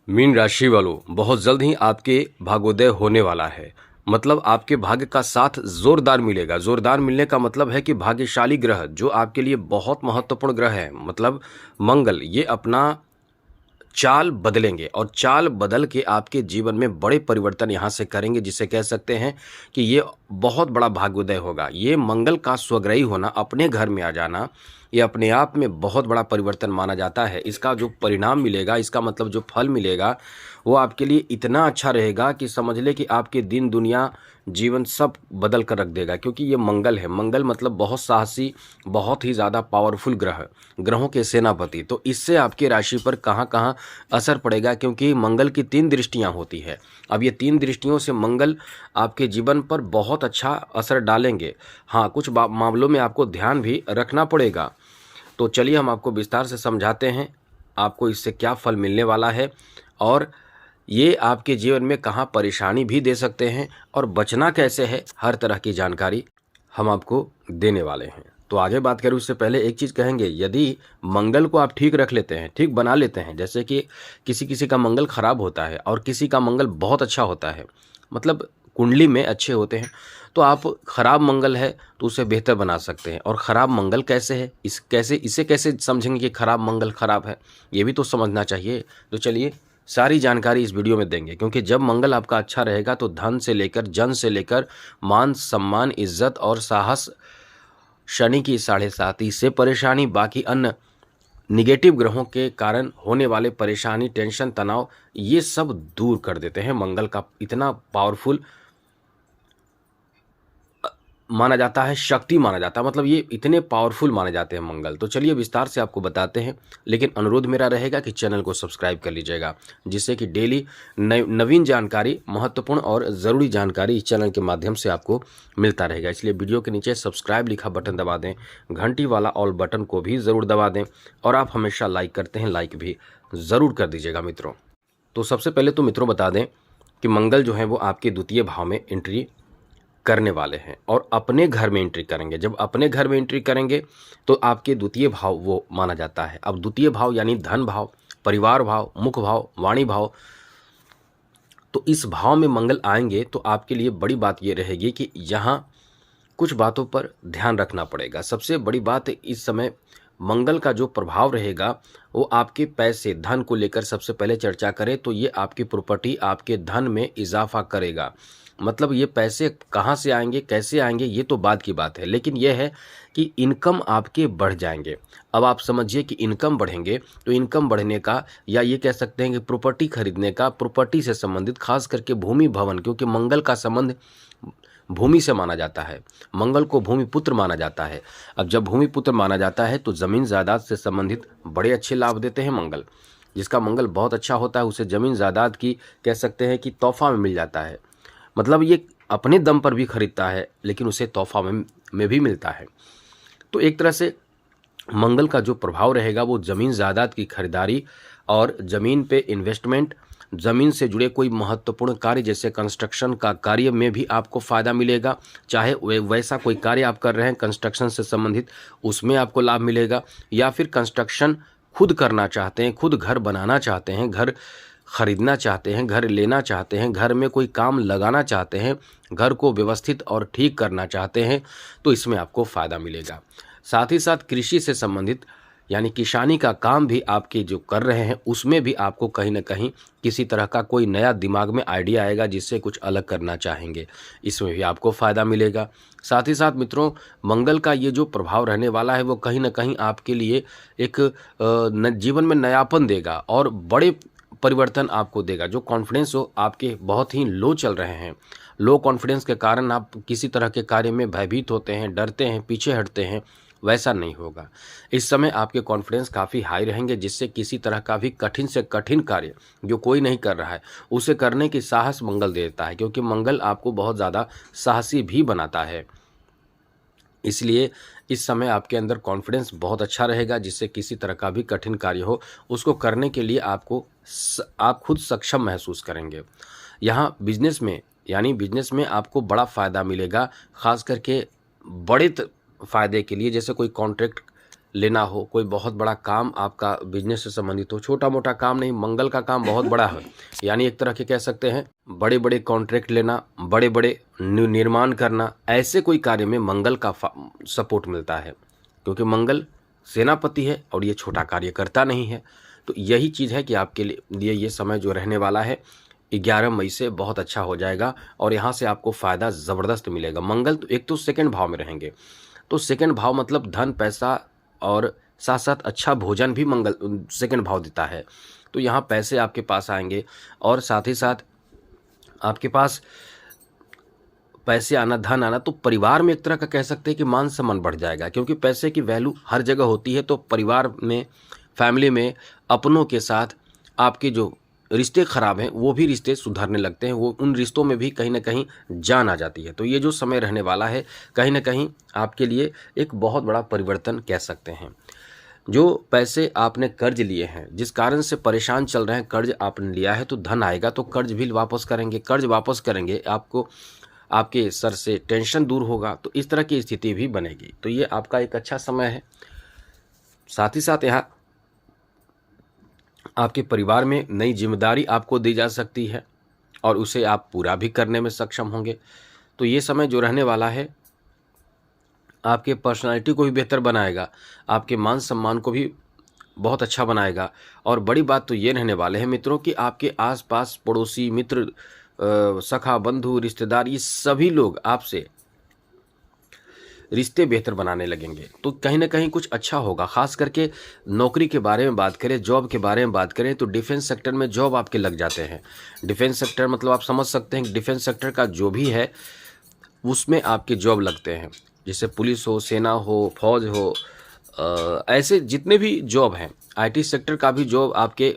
Mean राशि वालों, बहुत जल्द ही आपके भाग्योदय होने वाला है। मतलब आपके भाग्य का साथ जोरदार मिलेगा। जोरदार मिलने का मतलब है कि भाग्यशाली ग्रह जो आपके लिए बहुत महत्वपूर्ण ग्रह है, मतलब मंगल, ये अपना चाल बदलेंगे और चाल बदल के आपके जीवन में बड़े परिवर्तन यहाँ से करेंगे, जिसे कह सकते हैं कि ये बहुत बड़ा भाग्योदय होगा। ये मंगल का स्वग्रही होना, अपने घर में आ जाना, ये अपने आप में बहुत बड़ा परिवर्तन माना जाता है। इसका जो परिणाम मिलेगा, इसका मतलब जो फल मिलेगा, वो आपके लिए इतना अच्छा रहेगा कि समझ ले कि आपके दिन दुनिया जीवन सब बदल कर रख देगा। क्योंकि ये मंगल है। मंगल मतलब बहुत साहसी, बहुत ही ज़्यादा पावरफुल ग्रह, ग्रहों के सेनापति। तो इससे आपकी राशि पर कहाँ कहाँ असर पड़ेगा, क्योंकि मंगल की 3 दृष्टियाँ होती है। अब ये 3 दृष्टियों से मंगल आपके जीवन पर बहुत अच्छा असर डालेंगे। हाँ, कुछ मामलों में आपको ध्यान भी रखना पड़ेगा। तो चलिए हम आपको विस्तार से समझाते हैं आपको इससे क्या फल मिलने वाला है, और ये आपके जीवन में कहाँ परेशानी भी दे सकते हैं और बचना कैसे है, हर तरह की जानकारी हम आपको देने वाले हैं। तो आगे बात करें उससे पहले एक चीज़ कहेंगे, यदि मंगल को आप ठीक रख लेते हैं, ठीक बना लेते हैं, जैसे कि किसी किसी का मंगल खराब होता है और किसी का मंगल बहुत अच्छा होता है, मतलब कुंडली में अच्छे होते हैं, तो आप खराब मंगल है तो उसे बेहतर बना सकते हैं। और ख़राब मंगल कैसे है, इसे कैसे समझेंगे कि खराब मंगल खराब है, ये भी तो समझना चाहिए। तो चलिए सारी जानकारी इस वीडियो में देंगे, क्योंकि जब मंगल आपका अच्छा रहेगा तो धन से लेकर, जन से लेकर, मान सम्मान, इज्जत और साहस, शनि की 7.5 से परेशानी, बाकी अन्य निगेटिव ग्रहों के कारण होने वाले परेशानी, टेंशन, तनाव, ये सब दूर कर देते हैं। मंगल का इतना पावरफुल माना जाता है, शक्ति माना जाता है, मतलब ये इतने पावरफुल माने जाते हैं मंगल। तो चलिए विस्तार से आपको बताते हैं, लेकिन अनुरोध मेरा रहेगा कि चैनल को सब्सक्राइब कर लीजिएगा, जिससे कि डेली नवीन जानकारी, महत्वपूर्ण और ज़रूरी जानकारी इस चैनल के माध्यम से आपको मिलता रहेगा। इसलिए वीडियो के नीचे सब्सक्राइब लिखा बटन दबा दें, घंटी वाला ऑल बटन को भी ज़रूर दबा दें, और आप हमेशा लाइक करते हैं, लाइक भी ज़रूर कर दीजिएगा मित्रों। तो सबसे पहले तो मित्रों बता दें कि मंगल जो है वो आपके द्वितीय भाव में एंट्री करने वाले हैं और अपने घर में एंट्री करेंगे। जब अपने घर में एंट्री करेंगे तो आपके द्वितीय भाव वो माना जाता है। अब द्वितीय भाव यानी धन भाव, परिवार भाव, मुख भाव, वाणी भाव, तो इस भाव में मंगल आएंगे तो आपके लिए बड़ी बात ये रहेगी कि यहाँ कुछ बातों पर ध्यान रखना पड़ेगा। सबसे बड़ी बात इस समय मंगल का जो प्रभाव रहेगा वो आपके पैसे, धन को लेकर सबसे पहले चर्चा करें तो ये आपकी प्रॉपर्टी, आपके धन में इजाफा करेगा। मतलब ये पैसे कहाँ से आएंगे, कैसे आएंगे, ये तो बाद की बात है, लेकिन यह है कि इनकम आपके बढ़ जाएंगे। अब आप समझिए कि इनकम बढ़ेंगे तो इनकम बढ़ने का, या ये कह सकते हैं कि प्रॉपर्टी खरीदने का, प्रॉपर्टी से संबंधित, खास करके भूमि भवन, क्योंकि मंगल का संबंध भूमि से माना जाता है। मंगल को भूमि पुत्र माना जाता है। अब जब भूमि पुत्र माना जाता है तो ज़मीन जायदाद से संबंधित बड़े अच्छे लाभ देते हैं मंगल। जिसका मंगल बहुत अच्छा होता है उसे ज़मीन जायदाद की, कह सकते हैं कि तोहफा में मिल जाता है। मतलब ये अपने दम पर भी खरीदता है, लेकिन उसे तोहफा में भी मिलता है। तो एक तरह से मंगल का जो प्रभाव रहेगा वो ज़मीन जायदाद की खरीदारी और ज़मीन पे इन्वेस्टमेंट, ज़मीन से जुड़े कोई महत्वपूर्ण कार्य जैसे कंस्ट्रक्शन का कार्य में भी आपको फ़ायदा मिलेगा। चाहे वैसा कोई कार्य आप कर रहे हैं कंस्ट्रक्शन से संबंधित, उसमें आपको लाभ मिलेगा, या फिर कंस्ट्रक्शन खुद करना चाहते हैं, खुद घर बनाना चाहते हैं, घर खरीदना चाहते हैं, घर लेना चाहते हैं, घर में कोई काम लगाना चाहते हैं, घर को व्यवस्थित और ठीक करना चाहते हैं, तो इसमें आपको फ़ायदा मिलेगा। साथ ही साथ कृषि से संबंधित यानी किसानी का काम भी आपके जो कर रहे हैं उसमें भी आपको कहीं ना कहीं किसी तरह का कोई नया दिमाग में आइडिया आएगा जिससे कुछ अलग करना चाहेंगे, इसमें भी आपको फ़ायदा मिलेगा। साथ ही साथ मित्रों, मंगल का ये जो प्रभाव रहने वाला है वो कहीं ना कहीं आपके लिए एक जीवन में नयापन देगा और बड़े परिवर्तन आपको देगा। जो कॉन्फिडेंस हो आपके बहुत ही लो चल रहे हैं, लो कॉन्फिडेंस के कारण आप किसी तरह के कार्य में भयभीत होते हैं, डरते हैं, पीछे हटते हैं, वैसा नहीं होगा। इस समय आपके कॉन्फिडेंस काफ़ी हाई रहेंगे, जिससे किसी तरह का भी कठिन से कठिन कार्य जो कोई नहीं कर रहा है उसे करने की साहस मंगल देता है, क्योंकि मंगल आपको बहुत ज़्यादा साहसी भी बनाता है। इसलिए इस समय आपके अंदर कॉन्फिडेंस बहुत अच्छा रहेगा, जिससे किसी तरह का भी कठिन कार्य हो उसको करने के लिए आप खुद सक्षम महसूस करेंगे। यहाँ बिजनेस में यानी बिजनेस में आपको बड़ा फ़ायदा मिलेगा, ख़ास करके बड़े फ़ायदे के लिए, जैसे कोई कॉन्ट्रैक्ट लेना हो, कोई बहुत बड़ा काम आपका बिजनेस से संबंधित हो, छोटा मोटा काम नहीं, मंगल का काम बहुत बड़ा है, यानी एक तरह के कह सकते हैं बड़े बड़े कॉन्ट्रैक्ट लेना, बड़े बड़े निर्माण करना, ऐसे कोई कार्य में मंगल का सपोर्ट मिलता है, क्योंकि मंगल सेनापति है और ये छोटा कार्य करता नहीं है। तो यही चीज़ है कि आपके लिए ये समय जो रहने वाला है 11 मई से बहुत अच्छा हो जाएगा और यहाँ से आपको फ़ायदा ज़बरदस्त मिलेगा। मंगल तो एक तो सेकंड भाव में रहेंगे, तो सेकंड भाव मतलब धन, पैसा और साथ साथ अच्छा भोजन भी मंगल सेकंड भाव देता है। तो यहाँ पैसे आपके पास आएंगे और साथ ही साथ आपके पास पैसे आना, धन आना, तो परिवार में एक तरह का कह सकते हैं कि मान सम्मान बढ़ जाएगा, क्योंकि पैसे की वैल्यू हर जगह होती है। तो परिवार में, फैमिली में, अपनों के साथ आपके जो रिश्ते खराब हैं वो भी रिश्ते सुधरने लगते हैं, वो उन रिश्तों में भी कहीं ना कहीं जान आ जाती है। तो ये जो समय रहने वाला है कहीं ना कहीं आपके लिए एक बहुत बड़ा परिवर्तन कह सकते हैं। जो पैसे आपने कर्ज लिए हैं, जिस कारण से परेशान चल रहे हैं, कर्ज आपने लिया है तो धन आएगा, तो कर्ज भी वापस करेंगे, कर्ज वापस करेंगे, आपको आपके सर से टेंशन दूर होगा, तो इस तरह की स्थिति भी बनेगी। तो ये आपका एक अच्छा समय है। साथ ही साथ यहाँ आपके परिवार में नई जिम्मेदारी आपको दी जा सकती है और उसे आप पूरा भी करने में सक्षम होंगे। तो ये समय जो रहने वाला है आपके पर्सनालिटी को भी बेहतर बनाएगा, आपके मान सम्मान को भी बहुत अच्छा बनाएगा। और बड़ी बात तो ये रहने वाले हैं मित्रों कि आपके आसपास पड़ोसी, मित्र, सखा, बंधु, रिश्तेदार, ये सभी लोग आपसे रिश्ते बेहतर बनाने लगेंगे। तो कहीं ना कहीं कुछ अच्छा होगा। खास करके नौकरी के बारे में बात करें, जॉब के बारे में बात करें, तो डिफेंस सेक्टर में जॉब आपके लग जाते हैं। डिफेंस सेक्टर मतलब आप समझ सकते हैं कि डिफेंस सेक्टर का जो भी है उसमें आपके जॉब लगते हैं, जैसे पुलिस हो, सेना हो, फौज हो, ऐसे जितने भी जॉब हैं, IT सेक्टर का भी जॉब आपके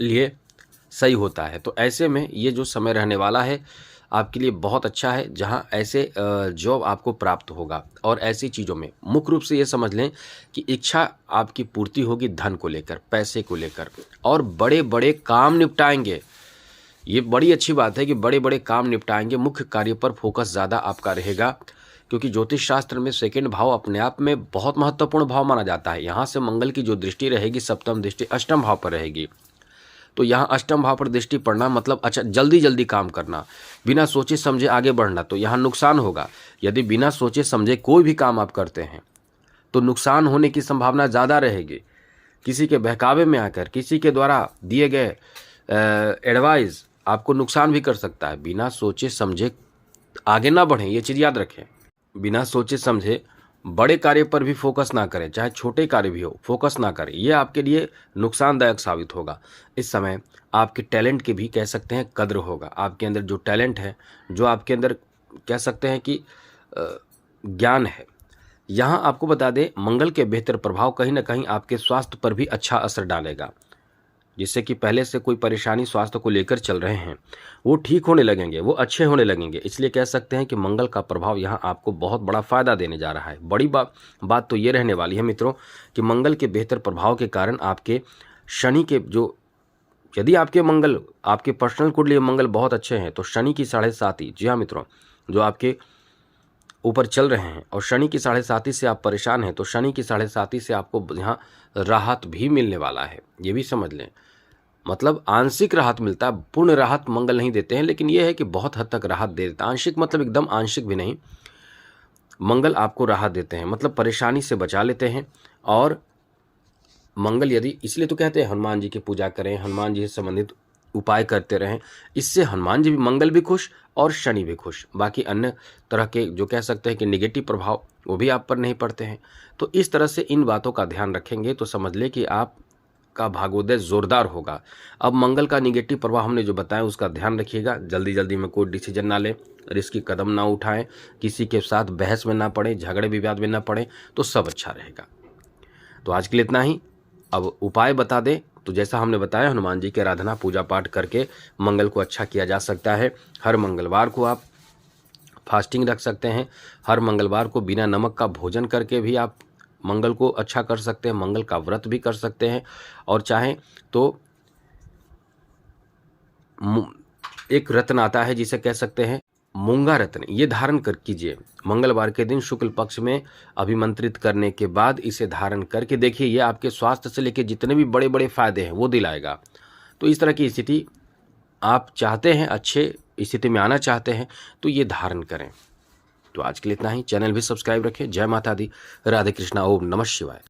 लिए सही होता है। तो ऐसे में ये जो समय रहने वाला है आपके लिए बहुत अच्छा है, जहां ऐसे जॉब आपको प्राप्त होगा। और ऐसी चीज़ों में मुख्य रूप से ये समझ लें कि इच्छा आपकी पूर्ति होगी, धन को लेकर, पैसे को लेकर, और बड़े बड़े काम निपटाएंगे। ये बड़ी अच्छी बात है कि बड़े बड़े काम निपटाएंगे, मुख्य कार्य पर फोकस ज़्यादा आपका रहेगा, क्योंकि ज्योतिष शास्त्र में सेकंड भाव अपने आप में बहुत महत्वपूर्ण भाव माना जाता है। यहाँ से मंगल की जो दृष्टि रहेगी, सप्तम दृष्टि अष्टम भाव पर रहेगी। तो यहाँ अष्टम भाव पर दृष्टि पड़ना मतलब अच्छा जल्दी जल्दी काम करना, बिना सोचे समझे आगे बढ़ना, तो यहाँ नुकसान होगा। यदि बिना सोचे समझे कोई भी काम आप करते हैं तो नुकसान होने की संभावना ज़्यादा रहेगी। किसी के बहकावे में आकर, किसी के द्वारा दिए गए एडवाइस आपको नुकसान भी कर सकता है। बिना सोचे समझे आगे ना बढ़ें, ये चीज़ याद रखें। बिना सोचे समझे बड़े कार्य पर भी फोकस ना करें, चाहे छोटे कार्य भी हो, फोकस ना करें, ये आपके लिए नुकसानदायक साबित होगा। इस समय आपके टैलेंट के भी कह सकते हैं कद्र होगा। आपके अंदर जो टैलेंट है, जो आपके अंदर कह सकते हैं कि ज्ञान है, यहाँ आपको बता दें मंगल के बेहतर प्रभाव कहीं ना कहीं आपके स्वास्थ्य पर भी अच्छा असर डालेगा। जिससे कि पहले से कोई परेशानी स्वास्थ्य को लेकर चल रहे हैं वो ठीक होने लगेंगे, वो अच्छे होने लगेंगे। इसलिए कह सकते हैं कि मंगल का प्रभाव यहाँ आपको बहुत बड़ा फायदा देने जा रहा है। बड़ी बात तो ये रहने वाली है मित्रों कि मंगल के बेहतर प्रभाव के कारण आपके शनि के जो, यदि आपके मंगल, आपके पर्सनल कुंडली में मंगल बहुत अच्छे हैं तो शनि की 7.5, जी हाँ मित्रों, जो आपके ऊपर चल रहे हैं और शनि की 7.5 से आप परेशान हैं, तो शनि की 7.5 से आपको यहाँ राहत भी मिलने वाला है, ये भी समझ लें। मतलब आंशिक राहत मिलता है, पूर्ण राहत मंगल नहीं देते हैं, लेकिन यह है कि बहुत हद तक राहत दे देता है। आंशिक मतलब एकदम आंशिक भी नहीं, मंगल आपको राहत देते हैं, मतलब परेशानी से बचा लेते हैं। और मंगल यदि, इसलिए तो कहते हैं हनुमान जी की पूजा करें, हनुमान जी से संबंधित उपाय करते रहें, इससे हनुमान जी भी, मंगल भी खुश और शनि भी खुश। बाकी अन्य तरह के जो कह सकते हैं कि नेगेटिव प्रभाव वो भी आप पर नहीं पड़ते हैं। तो इस तरह से इन बातों का ध्यान रखेंगे तो समझ ले कि आप का भाग्योदय जोरदार होगा। अब मंगल का निगेटिव प्रभाव हमने जो बताया उसका ध्यान रखिएगा। जल्दी जल्दी में कोई डिसीजन ना लें, रिस्की कदम ना उठाएं, किसी के साथ बहस में ना पड़े, झगड़े विवाद में ना पड़े, तो सब अच्छा रहेगा। तो आज के लिए इतना ही। अब उपाय बता दें तो जैसा हमने बताया, हनुमान जी की आराधना पूजा पाठ करके मंगल को अच्छा किया जा सकता है। हर मंगलवार को आप फास्टिंग रख सकते हैं। हर मंगलवार को बिना नमक का भोजन करके भी आप मंगल को अच्छा कर सकते हैं। मंगल का व्रत भी कर सकते हैं। और चाहें तो एक रत्न आता है जिसे कह सकते हैं मूंगा रत्न ये धारण कर कीजिए। मंगलवार के दिन शुक्ल पक्ष में अभिमंत्रित करने के बाद इसे धारण करके देखिए, ये आपके स्वास्थ्य से लेकर जितने भी बड़े बड़े फायदे हैं वो दिलाएगा। तो इस तरह की स्थिति आप चाहते हैं, अच्छे स्थिति में आना चाहते हैं, तो ये धारण करें। तो आज के लिए इतना ही। चैनल भी सब्सक्राइब रखें। जय माता दी, राधे कृष्णा, ओम नमः शिवाय।